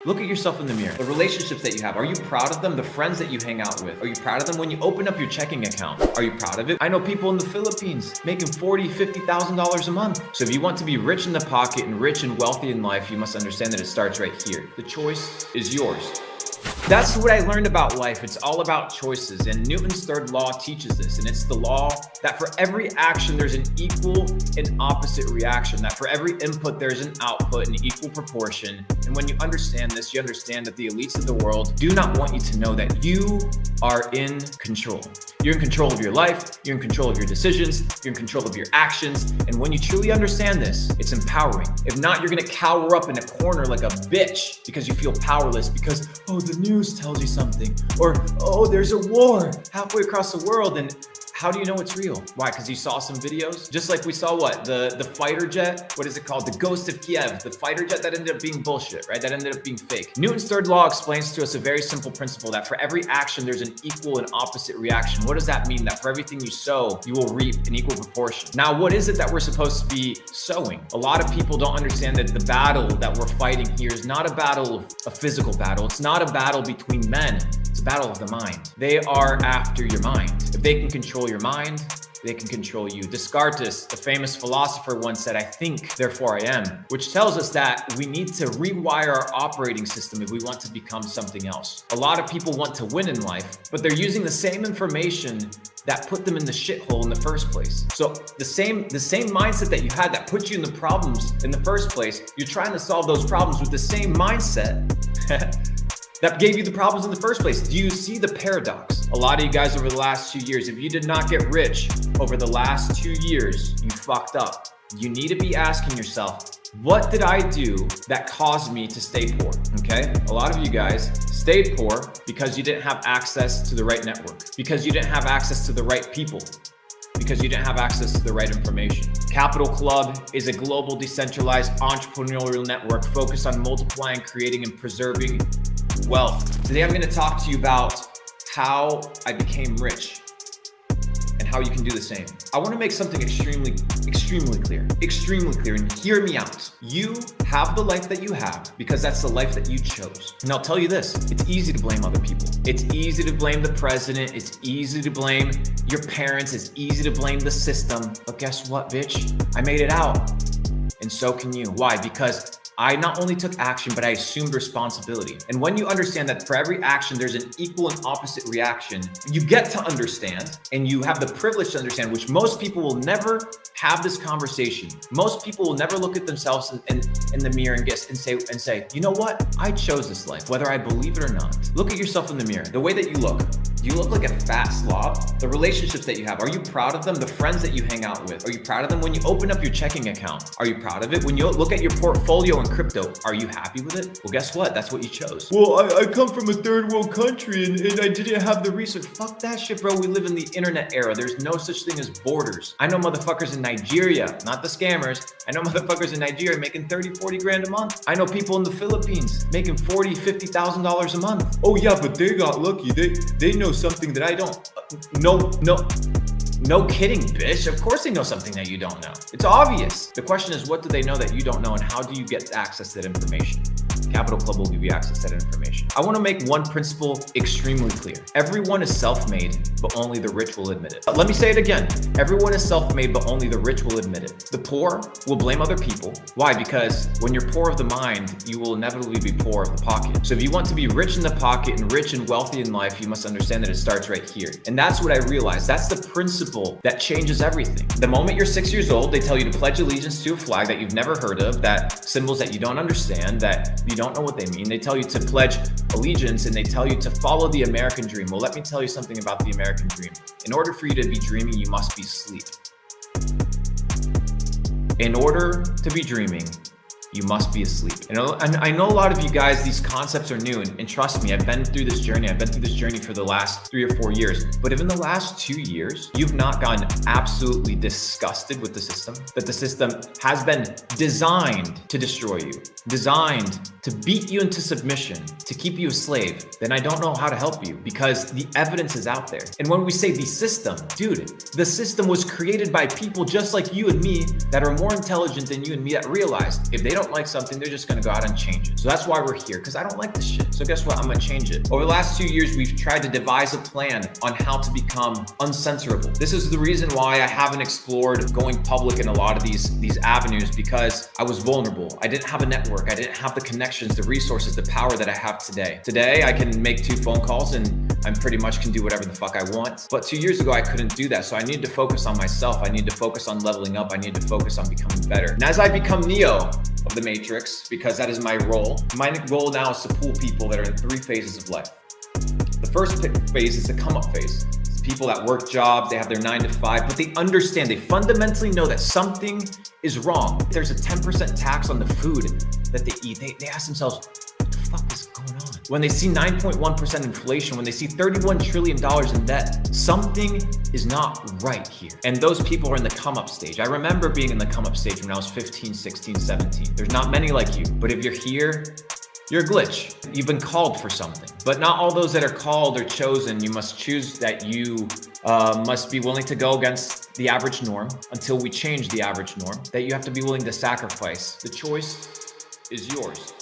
Look at yourself in the mirror. The relationships that you have, are you proud of them? The friends that you hang out with, are you proud of them? When you open up your checking account, are you proud of it? I know people in the Philippines making $40,000, $50,000 a month. So if you want to be rich in the pocket and rich and wealthy in life, you must understand that it starts right here. The choice is yours. That's what I learned about life. It's all about choices. And Newton's third law teaches this. And it's the law that for every action, there's an equal and opposite reaction. That for every input, there's an output in equal proportion. And when you understand this, you understand that the elites of the world do not want you to know that you are in control. You're in control of your life. You're in control of your decisions. You're in control of your actions. And when you truly understand this, it's empowering. If not, you're going to cower up in a corner like a bitch because you feel powerless because, oh, the news tells you something, or, oh, there's a war halfway across the world. And how do you know it's real? Why? Because you saw some videos? Just like we saw what? The fighter jet, what is it called? The Ghost of Kiev, the fighter jet that ended up being bullshit, right? That ended up being fake. Newton's third law explains to us a very simple principle that for every action, there's an equal and opposite reaction. What does that mean? That for everything you sow, you will reap in equal proportion. Now, what is it that we're supposed to be sowing? A lot of people don't understand that the battle that we're fighting here is not a physical battle. It's not a battle between men. It's a battle of the mind. They are after your mind. If they can control your mind, they can control you. Descartes, the famous philosopher, once said, "I think, therefore I am," which tells us that we need to rewire our operating system if we want to become something else. A lot of people want to win in life, but they're using the same information that put them in the shithole in the first place. So the same mindset that you had that put you in the problems in the first place, you're trying to solve those problems with the same mindset that gave you the problems in the first place. Do you see the paradox? A lot of you guys over the last 2 years, if you did not get rich over the last 2 years, you fucked up. You need to be asking yourself, what did I do that caused me to stay poor? Okay? A lot of you guys stayed poor because you didn't have access to the right network, because you didn't have access to the right people, because you didn't have access to the right information. Capital Club is a global decentralized entrepreneurial network focused on multiplying, creating, and preserving wealth. Today, I'm going to talk to you about how I became rich and how you can do the same. I want to make something extremely clear, and hear me out. You have the life that you have because that's the life that you chose. And I'll tell you this, it's easy to blame other people. It's easy to blame the president. It's easy to blame your parents. It's easy to blame the system. But guess what, bitch? I made it out. And so can you. Why? Because I not only took action, but I assumed responsibility. And when you understand that for every action, there's an equal and opposite reaction, you get to understand, and you have the privilege to understand, which most people will never have this conversation. Most people will never look at themselves in the mirror and say, you know what? I chose this life, whether I believe it or not. Look at yourself in the mirror. The way that you look, do you look like a fat slob? The relationships that you have, are you proud of them? The friends that you hang out with, are you proud of them? When you open up your checking account, are you proud of it? When you look at your portfolio in crypto, are you happy with it? Well, guess what? That's what you chose. Well, I come from a third world country and I didn't have the research. Fuck that shit, bro. We live in the internet era. There's no such thing as borders. I know motherfuckers in Nigeria, not the scammers. I know motherfuckers in Nigeria making 30, 40 grand a month. I know people in the Philippines making $40,000, $50,000 a month. Oh yeah, but they got lucky. They know something that I don't. No kidding, bitch. Of course they know something that you don't know. It's obvious. The question is, what do they know that you don't know, and how do you get access to that information? Capital Club will give you access to that information. I want to make one principle extremely clear. Everyone is self-made, but only the rich will admit it. Let me say it again. Everyone is self-made, but only the rich will admit it. The poor will blame other people. Why? Because when you're poor of the mind, you will inevitably be poor of the pocket. So if you want to be rich in the pocket and rich and wealthy in life, you must understand that it starts right here. And that's what I realized. That's the principle that changes everything. The moment you're 6 years old, they tell you to pledge allegiance to a flag that you've never heard of, that symbols that you don't understand, that you don't know what they mean. They tell you to pledge allegiance and they tell you to follow the American dream. Well, let me tell you something about the American dream. In order for you to be dreaming, you must be asleep. In order to be dreaming, you must be asleep. And I know a lot of you guys, these concepts are new, and trust me, I've been through this journey. I've been through this journey for the last 3 or 4 years. But if in the last 2 years, you've not gotten absolutely disgusted with the system, that the system has been designed to destroy you, designed to beat you into submission, to keep you a slave, then I don't know how to help you, because the evidence is out there. And when we say the system, dude, the system was created by people just like you and me that are more intelligent than you and me, that realized if they don't don't like something, they're just gonna go out and change it. So that's why we're here, because I don't like this shit. So guess what? I'm gonna change it. Over the last 2 years, we've tried to devise a plan on how to become uncensorable. This is the reason why I haven't explored going public in a lot of these avenues, because I was vulnerable. I didn't have a network. I didn't have the connections, the resources, the power that I have today. Today, I can make 2 phone calls and I pretty much can do whatever the fuck I want. But 2 years ago, I couldn't do that. So I need to focus on myself. I need to focus on leveling up. I need to focus on becoming better. And as I become Neo of the Matrix, because that is my role now is to pull people that are in 3 phases of life. The first phase is the come up phase. It's people that work jobs, they have their 9 to 5, but they understand, they fundamentally know that something is wrong. There's a 10% tax on the food that they eat. They ask themselves, what the fuck is going on? When they see 9.1% inflation, when they see $31 trillion in debt, something is not right here. And those people are in the come up stage. I remember being in the come up stage when I was 15, 16, 17. There's not many like you, but if you're here, you're a glitch. You've been called for something. But not all those that are called are chosen. You must choose that you must be willing to go against the average norm until we change the average norm, that you have to be willing to sacrifice. The choice is yours.